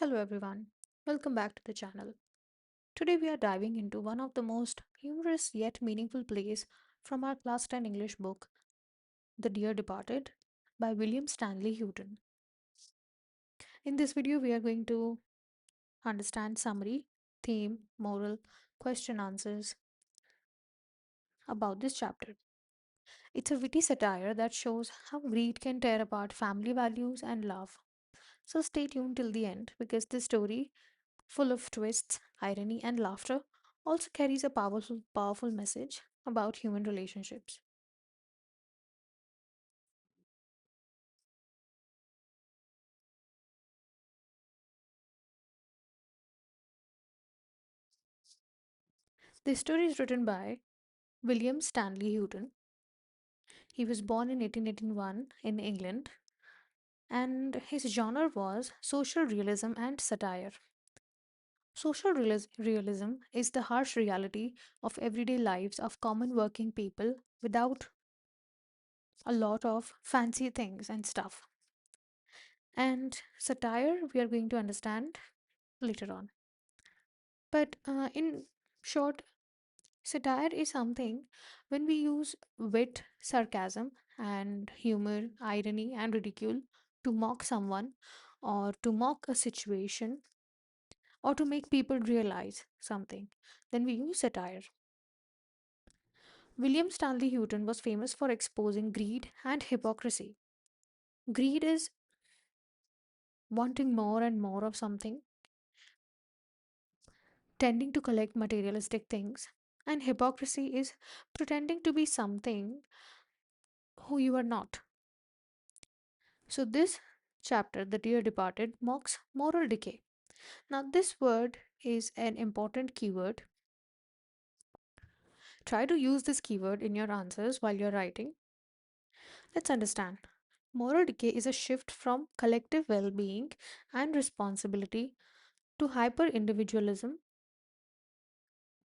Hello everyone, welcome back to the channel. Today we are diving into one of the most humorous yet meaningful plays from our class 10 English book, The Dear Departed by William Stanley Houghton. In this video we are going to understand summary, theme, moral, question answers about this chapter. It's a witty satire that shows how greed can tear apart family values and love. So stay tuned till the end because this story full of twists, irony, and laughter, also carries a powerful message about human relationships. This story is written by William Stanley Houghton. He was born in 1881 in England, and his genre was social realism and satire. Social realism is the harsh reality of everyday lives of common working people without a lot of fancy things and stuff. And satire, we are going to understand later on. But in short, satire is something when we use wit, sarcasm, and humor, irony, and ridicule to mock someone or to mock a situation or to make people realize something, then we use satire. William Stanley Houghton was famous for exposing greed and hypocrisy. Greed is wanting more and more of something, tending to collect materialistic things, and hypocrisy is pretending to be something who you are not. So, this chapter, The Dear Departed, mocks moral decay. Now, this word is an important keyword. Try to use this keyword in your answers while you're writing. Let's understand. Moral decay is a shift from collective well being and responsibility to hyper individualism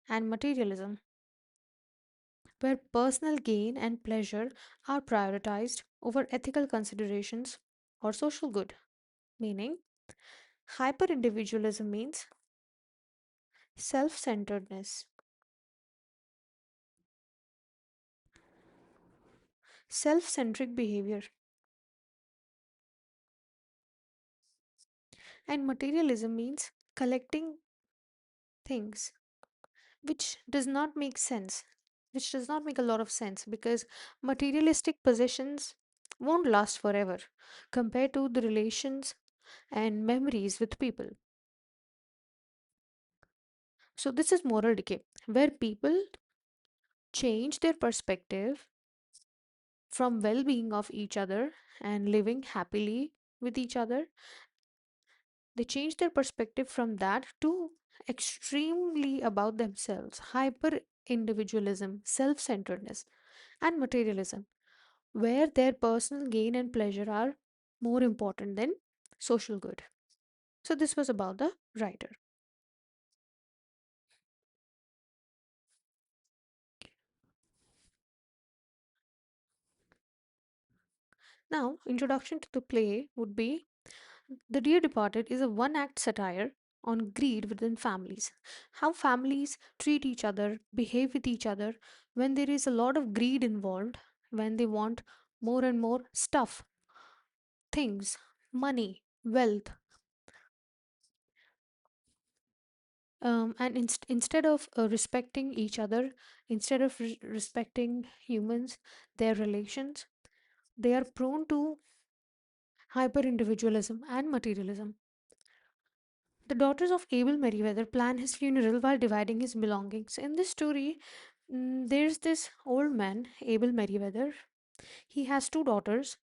and materialism, where personal gain and pleasure are prioritized over ethical considerations or social good. Meaning, hyper individualism means self centeredness. Self centric behavior, and materialism means collecting things, which does not make sense, which does not make a lot of sense because materialistic possessions won't last forever compared to the relations and memories with people. So, this is moral decay, where people change their perspective from well being of each other and living happily with each other. They change their perspective from that to extremely about themselves, hyper individualism, self centeredness, and materialism, where their personal gain and pleasure are more important than social good. So, this was about the writer. Now, introduction to the play would be The Dear Departed is a one act satire on greed within families. How families treat each other, behave with each other when there is a lot of greed involved, when they want more and more stuff, things, money, wealth. And instead of respecting each other, instead of respecting humans, their relations, they are prone to hyper individualism and materialism. The daughters of Abel Meriwether plan his funeral while dividing his belongings. In this story, there's this old man, Abel Meriwether. He has two daughters,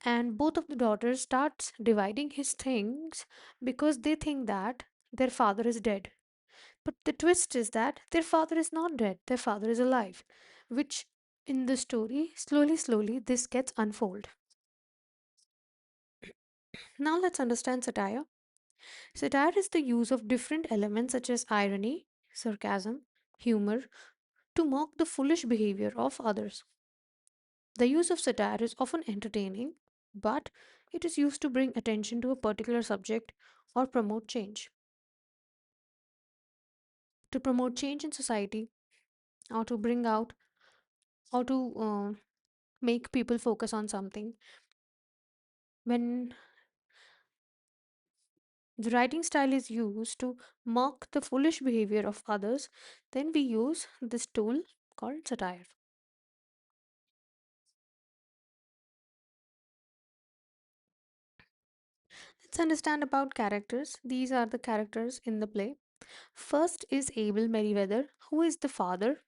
and both of the daughters starts dividing his things because they think that their father is dead. But the twist is that their father is not dead, their father is alive, which in the story, slowly, this gets unfold. Now let's understand satire. Satire is the use of different elements such as irony, sarcasm, humor to mock the foolish behavior of others. The use of satire is often entertaining but it is used to bring attention to a particular subject or promote change. To promote change in society, or to bring out, or to make people focus on something. When the writing style is used to mock the foolish behavior of others, then we use this tool called satire. Let's understand about characters. These are the characters in the play. First is Abel Merriweather, who is the father.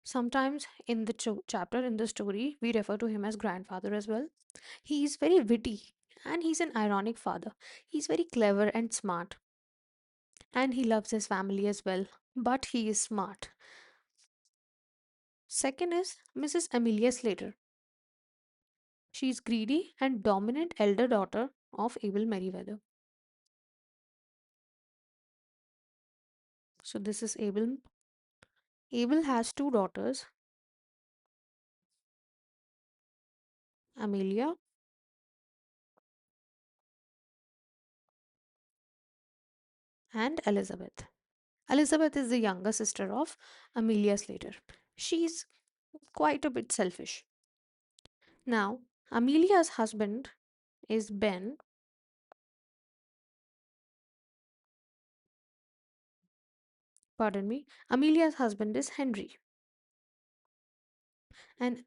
Sometimes in the chapter in the story, we refer to him as grandfather as well. He is very witty and he's an ironic father. He's very clever and smart, and he loves his family as well, but he is smart. Second is Mrs. Amelia Slater. She is greedy and dominant elder daughter of Abel Merriweather. So this is Abel. Abel has two daughters, Amelia and Elizabeth. Elizabeth is the younger sister of Amelia Slater. She's quite a bit selfish. Now, Amelia's husband is Ben. Pardon me. Amelia's husband is Henry, and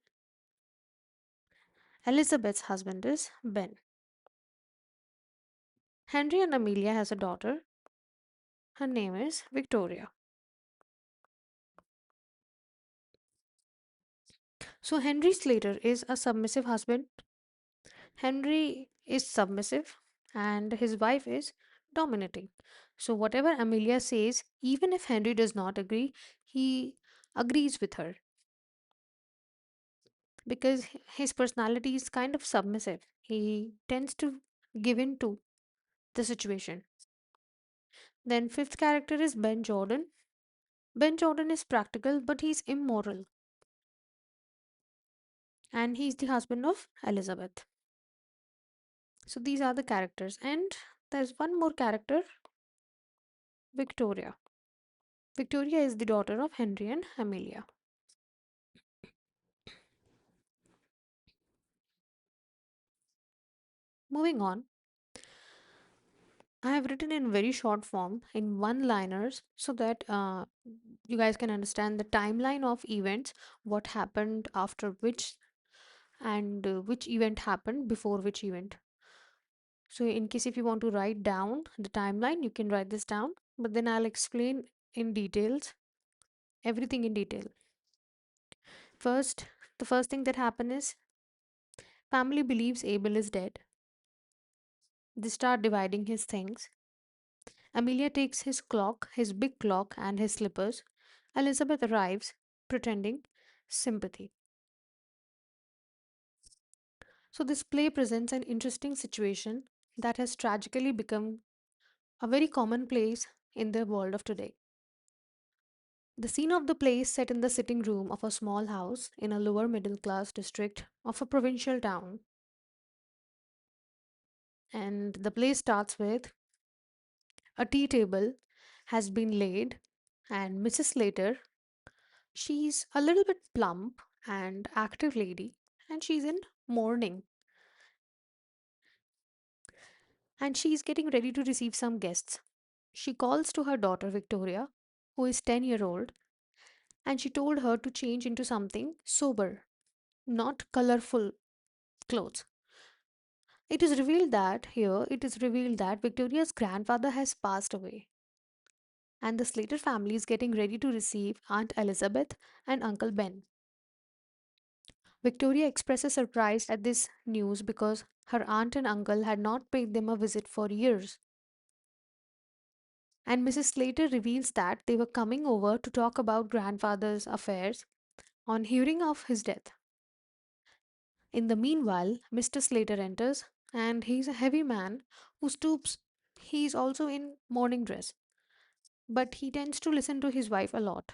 Elizabeth's husband is Ben. Henry and Amelia has a daughter. Her name is Victoria. So Henry Slater is a submissive husband. Henry is submissive and his wife is dominating. So whatever Amelia says, even if Henry does not agree, he agrees with her because his personality is kind of submissive. He tends to give in to the situation. Then fifth character is Ben Jordan. Ben Jordan is practical but he's immoral, and he's the husband of Elizabeth. So these are the characters, and there's one more character, Victoria. Victoria is the daughter of Henry and Amelia. Moving on, I have written in very short form in one liners so that you guys can understand the timeline of events, what happened after which, and which event happened before which event. So, in case if you want to write down the timeline, you can write this down, but then I'll explain in details everything in detail. First, the first thing that happened is family believes Abel is dead. They start dividing his things. Amelia takes his clock, his big clock, and his slippers. Elizabeth arrives, pretending sympathy. So, this play presents an interesting situation that has tragically become a very commonplace in the world of today. The scene of the play is set in the sitting room of a small house in a lower middle class district of a provincial town. And the play starts with a tea table has been laid, and Mrs. Slater, she's a little bit plump and active lady, and she's in mourning, and she's getting ready to receive some guests. She calls to her daughter Victoria, who is 10-year-old, and she told her to change into something sober, not colorful clothes. It is revealed that Victoria's grandfather has passed away, and the Slater family is getting ready to receive Aunt Elizabeth and Uncle Ben. Victoria expresses surprise at this news because her aunt and uncle had not paid them a visit for years. And Mrs. Slater reveals that they were coming over to talk about grandfather's affairs on hearing of his death. In the meanwhile, Mr. Slater enters, and he's a heavy man who stoops. He's also in morning dress, but he tends to listen to his wife a lot.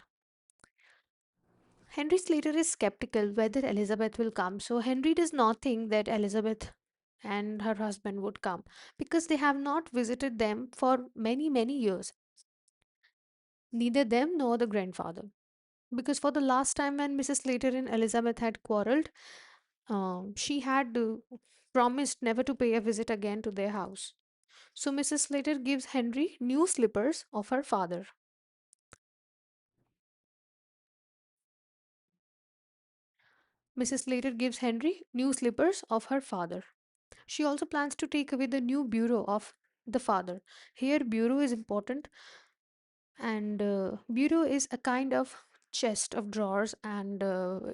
Henry Slater is skeptical whether Elizabeth will come, so Henry does not think that Elizabeth and her husband would come because they have not visited them for many, many years. Neither them nor the grandfather. Because for the last time when Mrs. Slater and Elizabeth had quarreled, she had promised never to pay a visit again to their house. So Mrs. Slater gives Henry new slippers of her father. Mrs. Slater gives Henry new slippers of her father. She also plans to take away the new bureau of the father. Here, bureau is important, and bureau is a kind of chest of drawers, and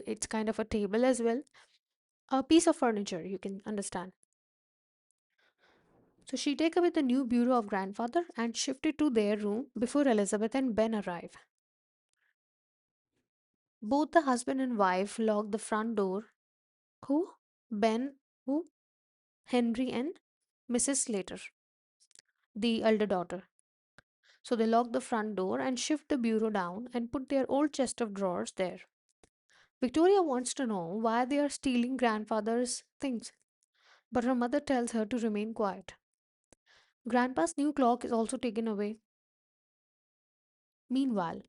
it's kind of a table as well. A piece of furniture, you can understand. So she take away the new bureau of grandfather and shift it to their room before Elizabeth and Ben arrive. Both the husband and wife lock the front door. Who? Ben, who? Henry and Mrs. Slater, the elder daughter. So they lock the front door and shift the bureau down and put their old chest of drawers there. Victoria wants to know why they are stealing grandfather's things, but her mother tells her to remain quiet. Grandpa's new clock is also taken away. Meanwhile,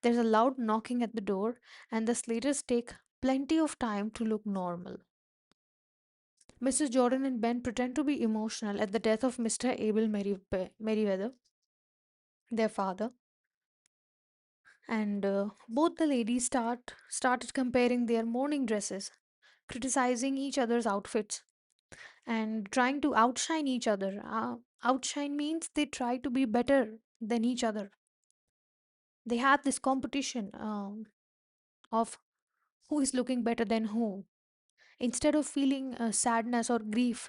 there's a loud knocking at the door, and the Slaters take plenty of time to look normal. Mrs. Jordan and Ben pretend to be emotional at the death of Mr. Abel Merriweather, their father, and both the ladies started comparing their mourning dresses, criticizing each other's outfits, and trying to outshine each other. Outshine means they try to be better than each other. They have this competition of who is looking better than who. Instead of feeling sadness or grief,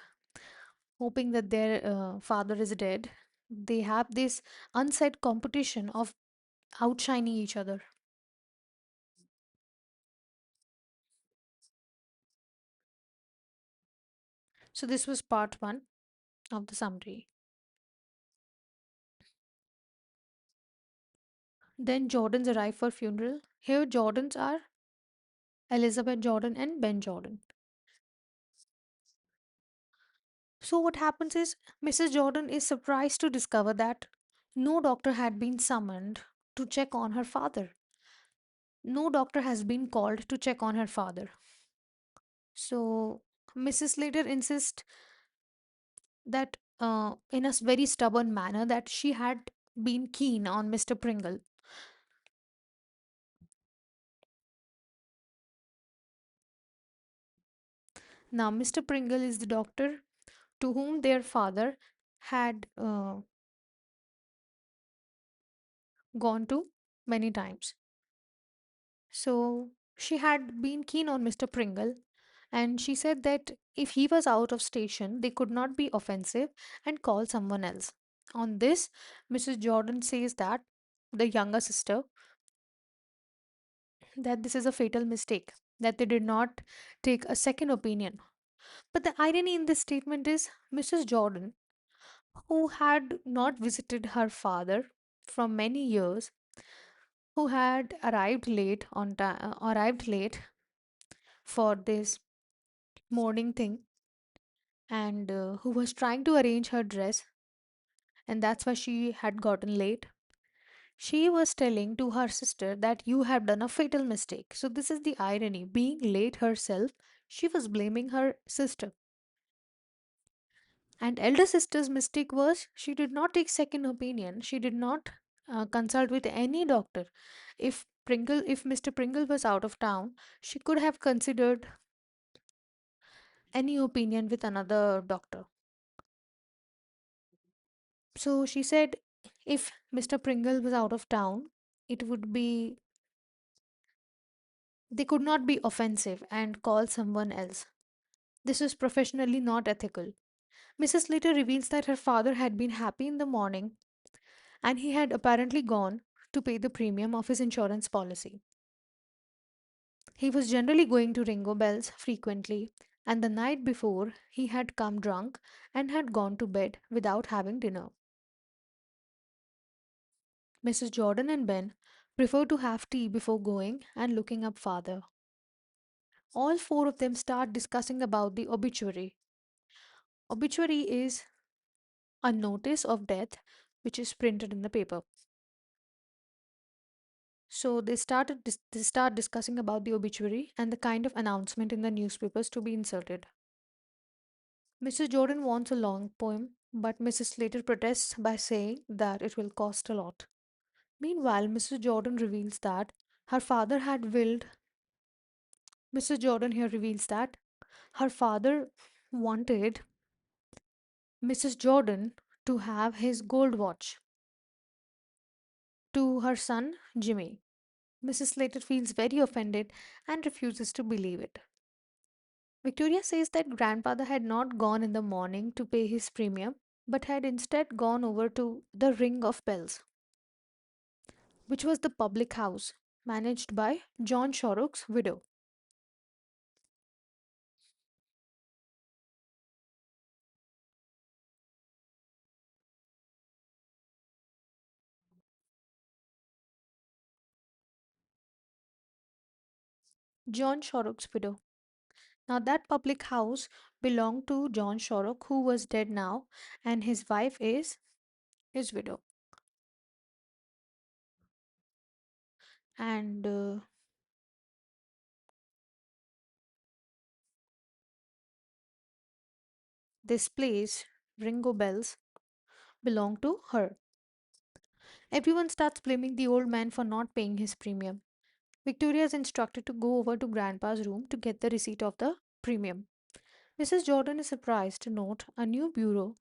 hoping that their father is dead, they have this unsaid competition of outshining each other. So, this was part one of the summary. Then Jordans arrive for funeral. Here, Jordans are Elizabeth Jordan and Ben Jordan. So, what happens is Mrs. Jordan is surprised to discover that no doctor had been summoned to check on her father. No doctor has been called to check on her father. So, Mrs. Slater insists that, in a very stubborn manner, that she had been keen on Mr. Pringle. Now, Mr. Pringle is the doctor to whom their father had gone to many times. So she had been keen on Mr. Pringle, and she said that if he was out of station, they could not be offensive and call someone else. On this, Mrs. Jordan says that the younger sister, that this is a fatal mistake, that they did not take a second opinion. But the irony in this statement is Mrs. Jordan, who had not visited her father from many years, who had arrived late arrived late for this morning thing, and who was trying to arrange her dress, and that's why she had gotten late. She was telling to her sister that you have done a fatal mistake. So, this is the irony. Being late herself, she was blaming her sister. And elder sister's mistake was she did not take second opinion. She did not consult with any doctor. If Mr. Pringle was out of town, she could have considered any opinion with another doctor. So she said if Mr. Pringle was out of town, it would be, they could not be offensive and call someone else. This is professionally not ethical. Mrs. Slater reveals that her father had been happy in the morning and he had apparently gone to pay the premium of his insurance policy. He was generally going to Ringo Bells frequently, and the night before he had come drunk and had gone to bed without having dinner. Mrs. Jordan and Ben prefer to have tea before going and looking up father. All four of them start discussing about the obituary. Obituary is a notice of death which is printed in the paper. So they start discussing about the obituary and the kind of announcement in the newspapers to be inserted. Mrs. Jordan wants a long poem, but Mrs. Slater protests by saying that it will cost a lot. Meanwhile, Mrs. Jordan reveals that her father had willed. Mrs. Jordan here reveals that her father wanted Mrs. Jordan to have his gold watch to her son Jimmy. Mrs. Slater feels very offended and refuses to believe it. Victoria says that grandfather had not gone in the morning to pay his premium, but had instead gone over to the Ring of Bells, which was the public house managed by John Shorrock's widow. John Shorrock's widow. Now, that public house belonged to John Shorrock, who was dead now, and his wife is his widow. And this place, Ringo Bells, belonged to her. Everyone starts blaming the old man for not paying his premium. Victoria is instructed to go over to Grandpa's room to get the receipt of the premium. Mrs. Jordan is surprised to note a new bureau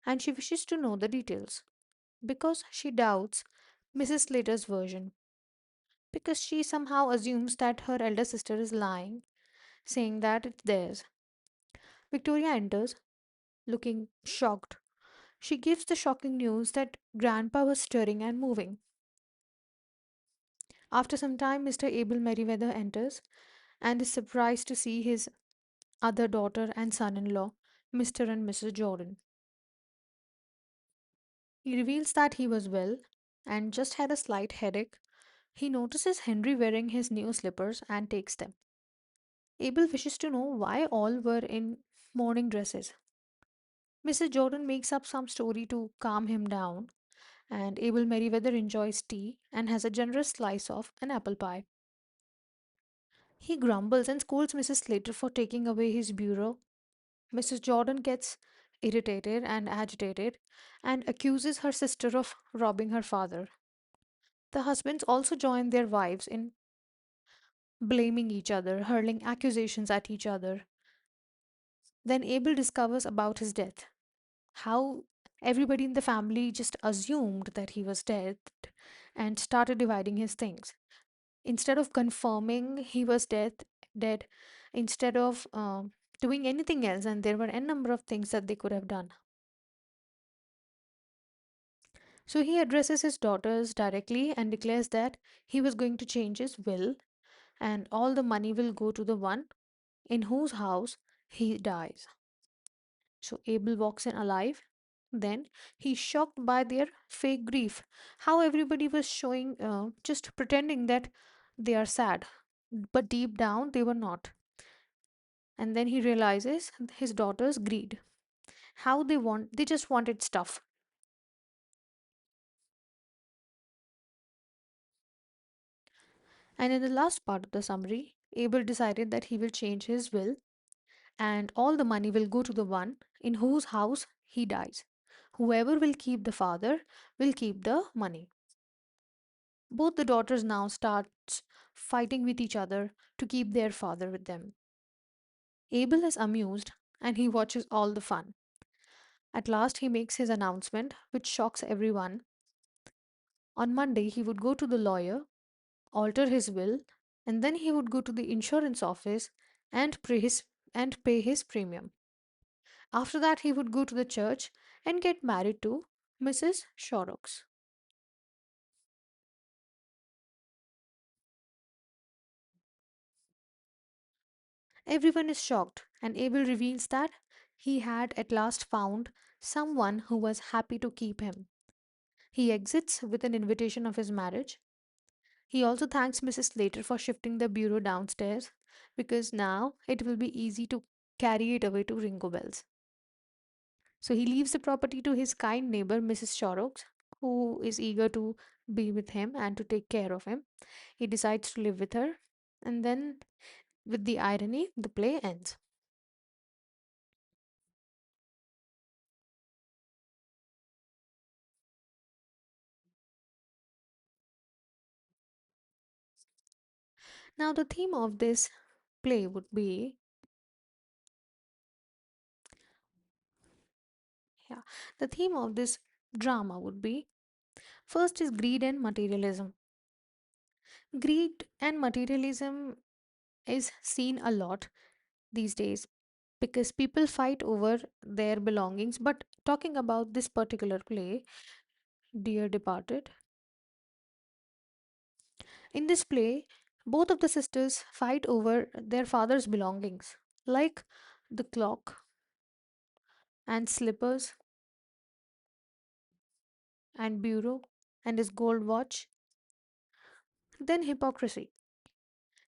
and she wishes to know the details because she doubts Mrs. Slater's version. Because she somehow assumes that her elder sister is lying, saying that it's theirs. Victoria enters, looking shocked. She gives the shocking news that Grandpa was stirring and moving. After some time, Mr. Abel Merriweather enters and is surprised to see his other daughter and son in law, Mr. and Mrs. Jordan. He reveals that he was well and just had a slight headache. He notices Henry wearing his new slippers and takes them. Abel wishes to know why all were in morning dresses. Mrs. Jordan makes up some story to calm him down, and Abel Merriweather enjoys tea and has a generous slice of an apple pie. He grumbles and scolds Mrs. Slater for taking away his bureau. Mrs. Jordan gets irritated and agitated and accuses her sister of robbing her father. The husbands also join their wives in blaming each other, hurling accusations at each other. Then Abel discovers about his death. How everybody in the family just assumed that he was dead and started dividing his things. Instead of confirming he was dead, instead of doing anything else, and there were a number of things that they could have done. So he addresses his daughters directly and declares that he was going to change his will and all the money will go to the one in whose house he dies. So Abel walks in alive. Then he's shocked by their fake grief. How everybody was showing, just pretending that they are sad, but deep down they were not. And then he realizes his daughter's greed. How they just wanted stuff. And in the last part of the summary, Abel decided that he will change his will and all the money will go to the one in whose house he dies. Whoever will keep the father will keep the money. Both the daughters now start fighting with each other to keep their father with them. Abel is amused and he watches all the fun. At last he makes his announcement which shocks everyone. On Monday he would go to the lawyer, alter his will, and then he would go to the insurance office and pay his premium. After that, he would go to the church and get married to Mrs. Shorrocks. Everyone is shocked, and Abel reveals that he had at last found someone who was happy to keep him. He exits with an invitation of his marriage. He also thanks Mrs. Slater for shifting the bureau downstairs because now it will be easy to carry it away to Ringo Bells. So he leaves the property to his kind neighbor, Mrs. Shorrocks, who is eager to be with him and to take care of him. He decides to live with her, and then, with the irony, the play ends. Now, the theme of this play would be, yeah, the theme of this drama would be, first is greed and materialism. Greed and materialism is seen a lot these days because people fight over their belongings. But talking about this particular play, Dear Departed, in this play, both of the sisters fight over their father's belongings, like the clock and slippers and bureau and his gold watch. Then hypocrisy.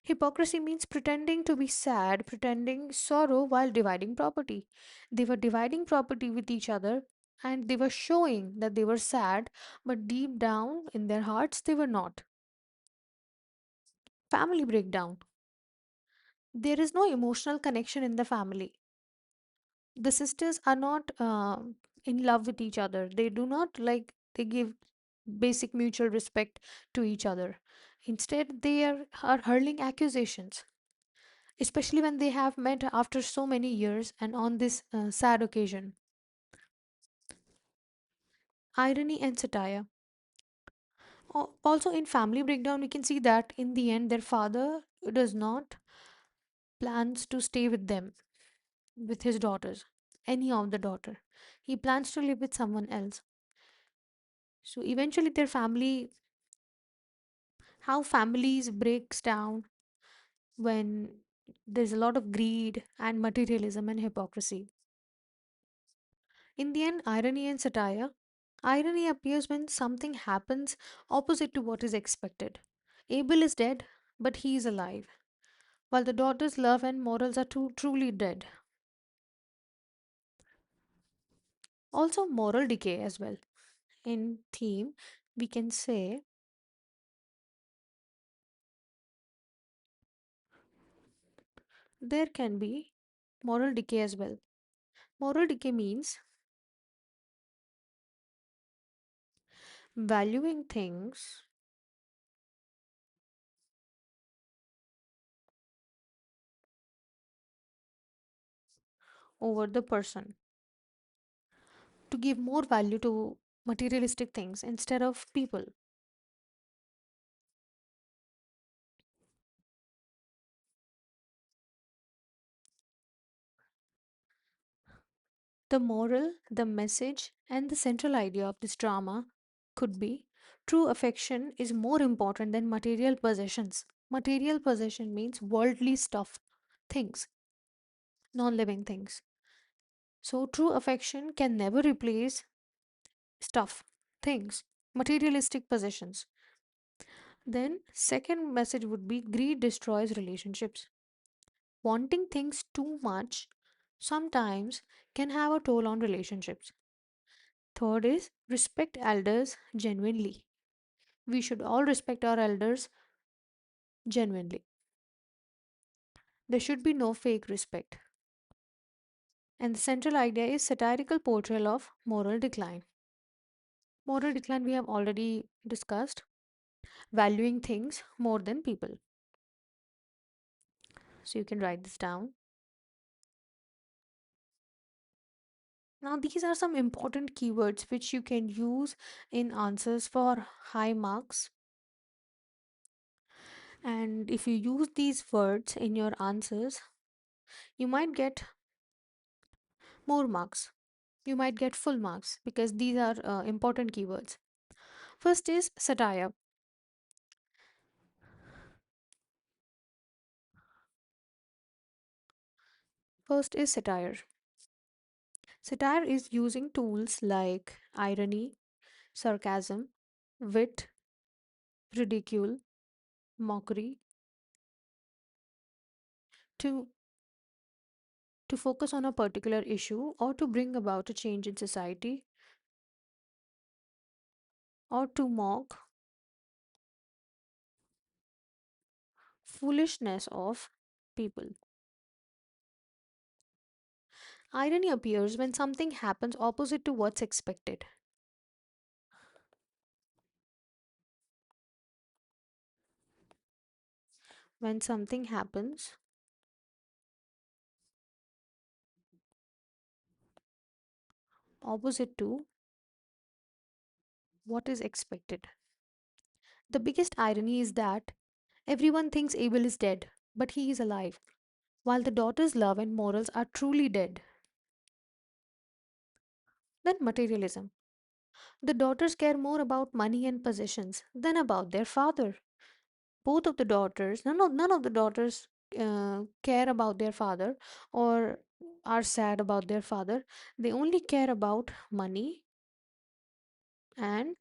Hypocrisy means pretending to be sad, pretending sorrow while dividing property. They were dividing property with each other and they were showing that they were sad, but deep down in their hearts they were not. Family breakdown. There is no emotional connection in the family. The sisters are not in love with each other. They do not like, they give basic mutual respect to each other. Instead, are hurling accusations, especially when they have met after so many years and on this sad occasion. Irony and satire. Also, in family breakdown, we can see that in the end, their father does not plans to stay with them, with his daughters, any of the daughter. He plans to live with someone else. So eventually, their family, how families breaks down when there's a lot of greed and materialism and hypocrisy. In the end, irony and satire. Irony appears when something happens opposite to what is expected. Abel is dead, but he is alive, while the daughter's love and morals are truly dead. Also, moral decay as well. In theme, we can say there can be moral decay as well. Moral decay means valuing things over the person, to give more value to materialistic things instead of people. The moral, the message, and the central idea of this drama could be true affection is more important than material possessions. Material possession means worldly stuff, things, non living things. So, true affection can never replace stuff, things, materialistic possessions. Then, second message would be greed destroys relationships. Wanting things too much sometimes can have a toll on relationships. Third is respect elders genuinely. We should all respect our elders genuinely. There should be no fake respect. And the central idea is satirical portrayal of moral decline. Moral decline we have already discussed, valuing things more than people. So you can write this down. Now, these are some important keywords which you can use in answers for high marks. And if you use these words in your answers, you might get more marks. You might get full marks because these are important keywords. First is satire. First is satire. Satire is using tools like irony, sarcasm, wit, ridicule. mockery, to focus on a particular issue or to bring about a change in society or to mock foolishness of people. Irony appears when something happens opposite to what's expected. When something happens opposite to what is expected. The biggest irony is that everyone thinks Abel is dead, but he is alive, while the daughter's love and morals are truly dead. Then materialism. The daughters care more about money and possessions than about their father. Both of the daughters, none of the daughters care about their father or are sad about their father. They only care about money and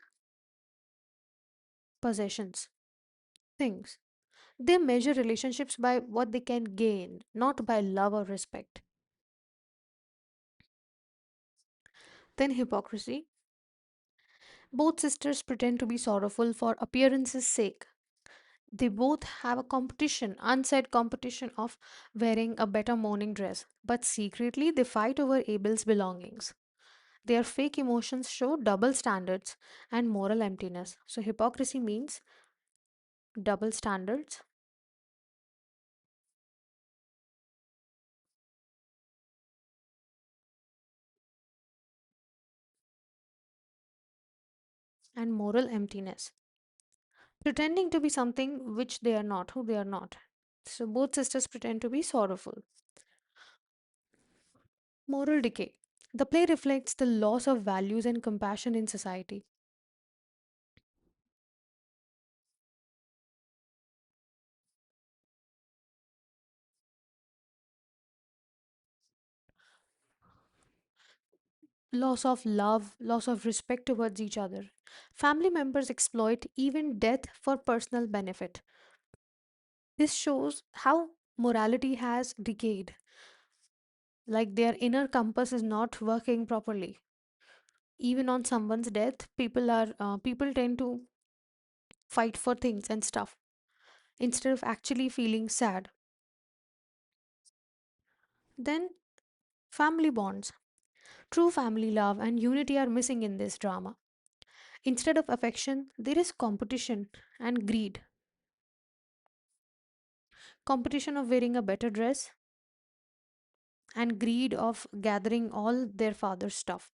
possessions, things. They measure relationships by what they can gain, not by love or respect. Then hypocrisy. Both sisters pretend to be sorrowful for appearance's sake. They both have a competition, unsaid competition of wearing a better mourning dress, but secretly they fight over Abel's belongings. Their fake emotions show double standards and moral emptiness. So, hypocrisy means double standards and moral emptiness. Pretending to be something which they are not, who they are not. So, both sisters pretend to be sorrowful. Moral decay. The play reflects the loss of values and compassion in society. Loss of love, loss of respect towards each other. Family members exploit even death for personal benefit. This shows how morality has decayed, like their inner compass is not working properly. Even on someone's death, people tend to fight for things and stuff instead of actually feeling sad. Then family bonds. True family love and unity are missing in this drama. Instead of affection, there is competition and greed. Competition of wearing a better dress and greed of gathering all their father's stuff.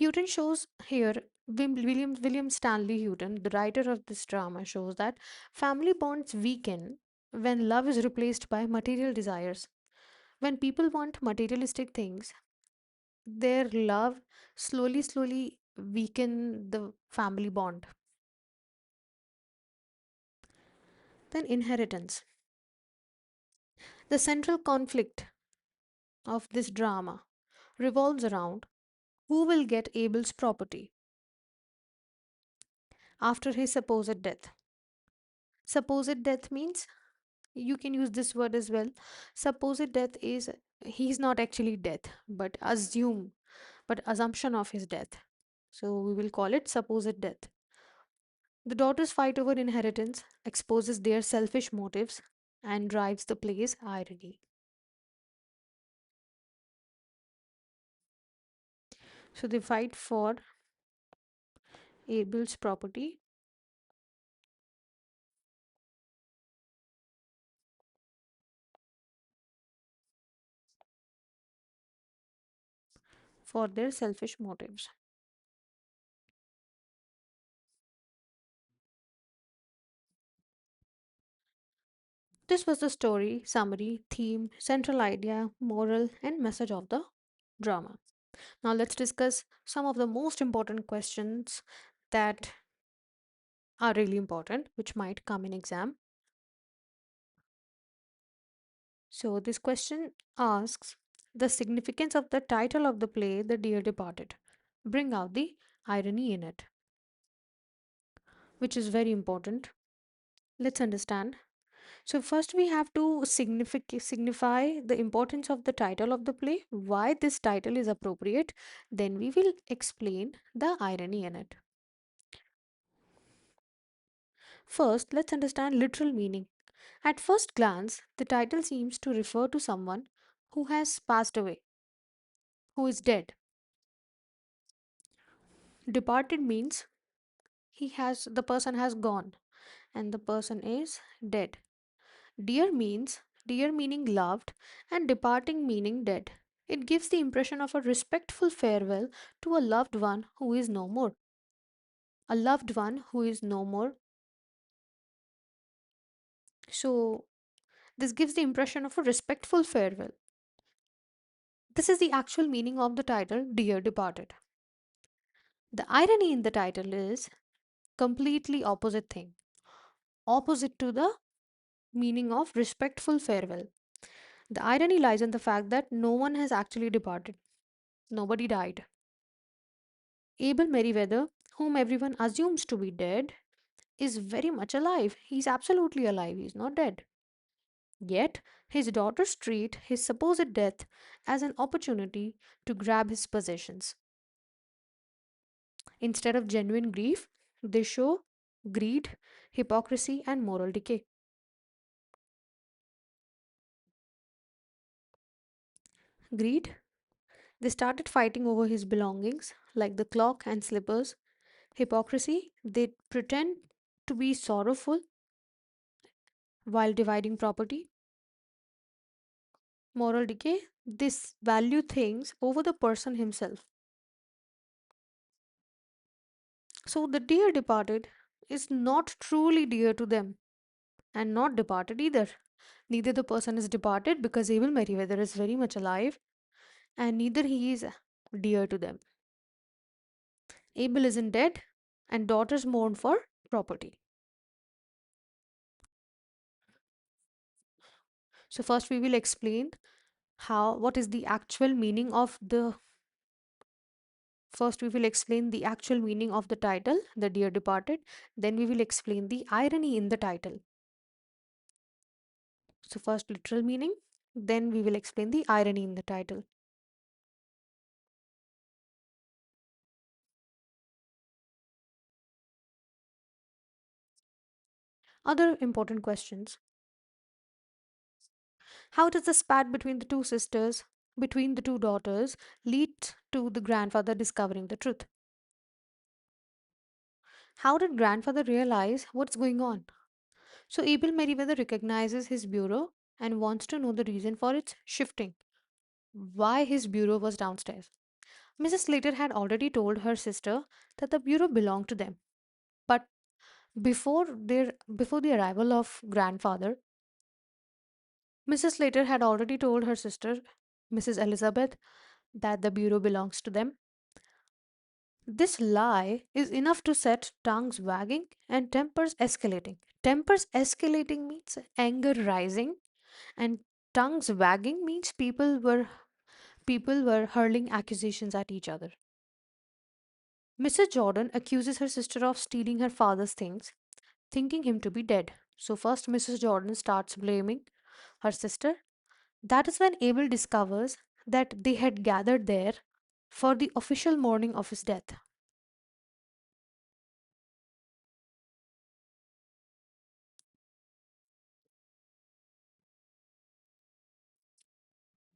Houghton shows here, William Stanley Houghton, the writer of this drama, shows that family bonds weaken when love is replaced by material desires. When people want materialistic things, their love slowly weaken the family bond. Then inheritance. The central conflict of this drama revolves around who will get Abel's property after his supposed death. Supposed death means you can use this word as well. Supposed death is he's not actually death, but assumption of his death. So we will call it supposed death. The daughters fight over inheritance, exposes their selfish motives, and drives the play's irony. So they fight for Abel's property for their selfish motives. This was the story, summary, theme, central idea, moral, and message of the drama. Now let's discuss some of the most important questions that are really important, which might come in exam. So this question asks the significance of the title of the play, The Dear Departed. Bring out the irony in it, which is very important. Let's understand. So first we have to signify the importance of the title of the play, why this title is appropriate. Then we will explain the irony in it. First, let's understand literal meaning. At first glance, the title seems to refer to someone who has passed away, who is dead. Departed means the person has gone and the person is dead. Dear means dear meaning loved and departing meaning dead. It gives the impression of a respectful farewell to a loved one who is no more. A loved one who is no more. So, this gives the impression of a respectful farewell. This is the actual meaning of the title, Dear Departed. The irony in the title is completely opposite thing, opposite to the meaning of respectful farewell. The irony lies in the fact that no one has actually departed, nobody died. Abel Merriweather, whom everyone assumes to be dead, is very much alive. He's absolutely alive, he's not dead. Yet, his daughters treat his supposed death as an opportunity to grab his possessions. Instead of genuine grief, they show greed, hypocrisy, and moral decay. Greed? They started fighting over his belongings, like the clock and slippers. Hypocrisy? They pretend to be sorrowful while dividing property. Moral decay? They value things over the person himself. So the dear departed is not truly dear to them and not departed either. Neither the person is departed because Abel Meriwether is very much alive, and neither he is dear to them. Abel isn't dead, and daughters mourn for property. So first we will explain how what is the actual meaning of the first we will explain the actual meaning of the title, the dear departed. Then we will explain the irony in the title. So first literal meaning, then we will explain the irony in the title. Other important questions. How does the spat between the two sisters, between the two daughters, lead to the grandfather discovering the truth? How did grandfather realize what's going on? So Abel Meriwether recognizes his bureau and wants to know the reason for its shifting. Why his bureau was downstairs. Mrs. Slater had already told her sister that the bureau belonged to them. But before the arrival of grandfather, Mrs. Slater had already told her sister, Mrs. Elizabeth, that the bureau belongs to them. This lie is enough to set tongues wagging and tempers escalating. Tempers escalating means anger rising, and tongues wagging means people were hurling accusations at each other. Mrs. Jordan accuses her sister of stealing her father's things, thinking him to be dead. So first Mrs. Jordan starts blaming her sister. That is when Abel discovers that they had gathered there for the official mourning of his death.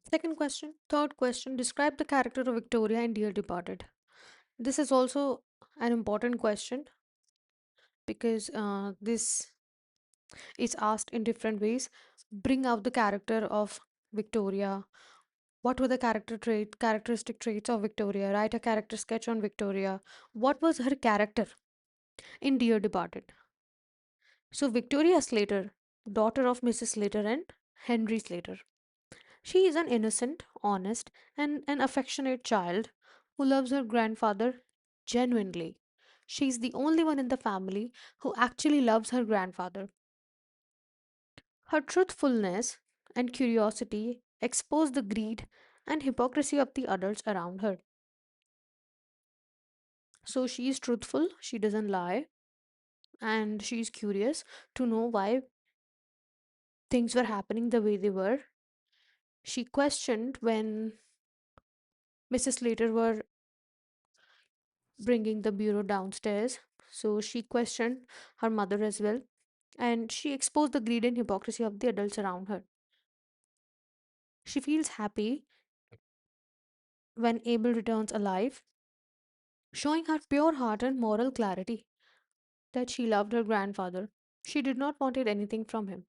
Second question. Third question. Describe the character of Victoria in Dear Departed. This is also an important question because this is asked in different ways. Bring out the character of Victoria. What were the characteristic traits of Victoria? Write a character sketch on Victoria. What was her character in Dear Departed? So Victoria Slater, daughter of Mrs. Slater and Henry Slater. She is an innocent, honest, and an affectionate child who loves her grandfather genuinely. She is the only one in the family who actually loves her grandfather. Her truthfulness and curiosity expose the greed and hypocrisy of the adults around her. So she is truthful, she doesn't lie, and she's curious to know why things were happening the way they were. She questioned when Mrs. Slater were bringing the bureau downstairs. So she questioned her mother as well, and she exposed the greed and hypocrisy of the adults around her. She feels happy when Abel returns alive, showing her pure heart and moral clarity that she loved her grandfather. She did not wanted anything from him.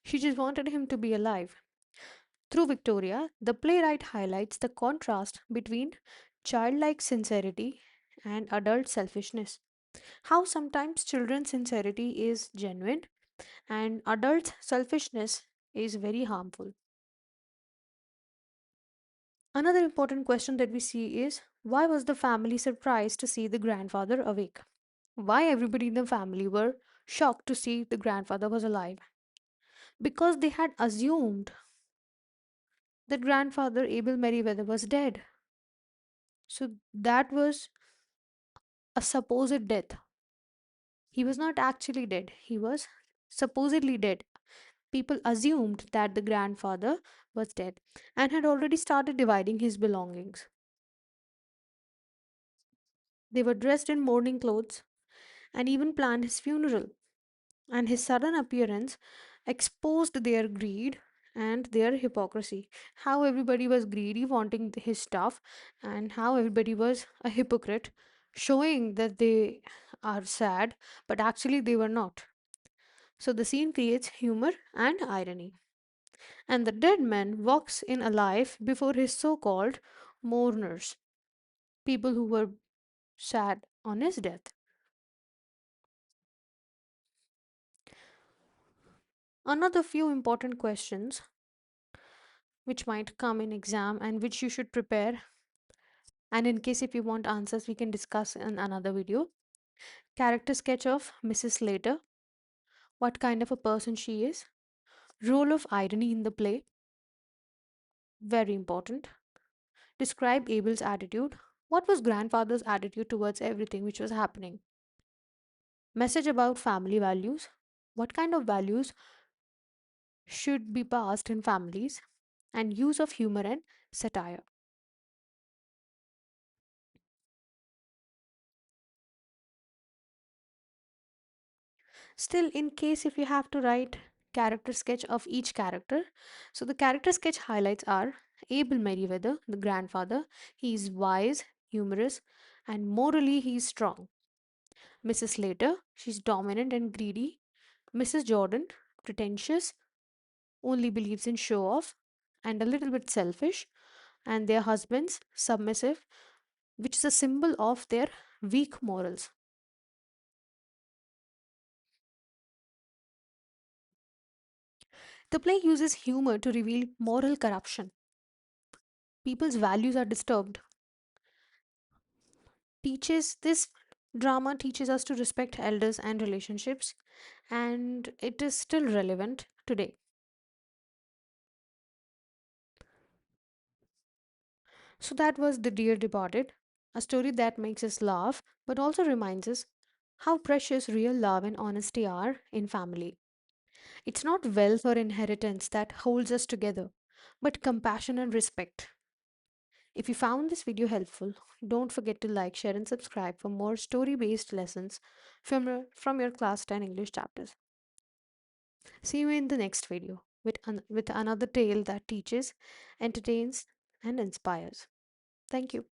She just wanted him to be alive. Through Victoria, the playwright highlights the contrast between childlike sincerity and adult selfishness. How sometimes children's sincerity is genuine and adult selfishness is very harmful. Another important question that we see is, why was the family surprised to see the grandfather awake? Why everybody in the family were shocked to see the grandfather was alive? Because they had assumed that grandfather Abel Merriweather was dead. So that was a supposed death. He was not actually dead, he was supposedly dead. People assumed that the grandfather was dead and had already started dividing his belongings. They were dressed in mourning clothes and even planned his funeral. And his sudden appearance exposed their greed and their hypocrisy. How everybody was greedy, wanting his stuff, and how everybody was a hypocrite, showing that they are sad, but actually they were not. So the scene creates humor and irony. And the dead man walks in alive before his so called mourners, people who were sad on his death. Another few important questions which might come in exam and which you should prepare, and in case if you want answers we can discuss in another video. Character sketch of Mrs. Slater, what kind of a person she is. Role of irony in the play, very important. Describe Abel's attitude, what was grandfather's attitude towards everything which was happening. Message about family values, what kind of values should be passed in families, and use of humor and satire. Still, in case if you have to write character sketch of each character, so the character sketch highlights are Abel Merriweather, the grandfather. He is wise, humorous, and morally he is strong. Mrs. Slater, she's dominant and greedy. Mrs. Jordan, pretentious, only believes in show off, and a little bit selfish. And their husbands, submissive, which is a symbol of their weak morals. The play uses humor to reveal moral corruption. People's values are disturbed. Teaches this drama teaches us to respect elders and relationships, and it is still relevant today. So that was The Dear Departed, a story that makes us laugh but also reminds us how precious real love and honesty are in family. It's not wealth or inheritance that holds us together, but compassion and respect. If you found this video helpful, don't forget to like, share, and subscribe for more story based lessons from your class 10 English chapters. See you in the next video with another tale that teaches, entertains, and inspires. Thank you.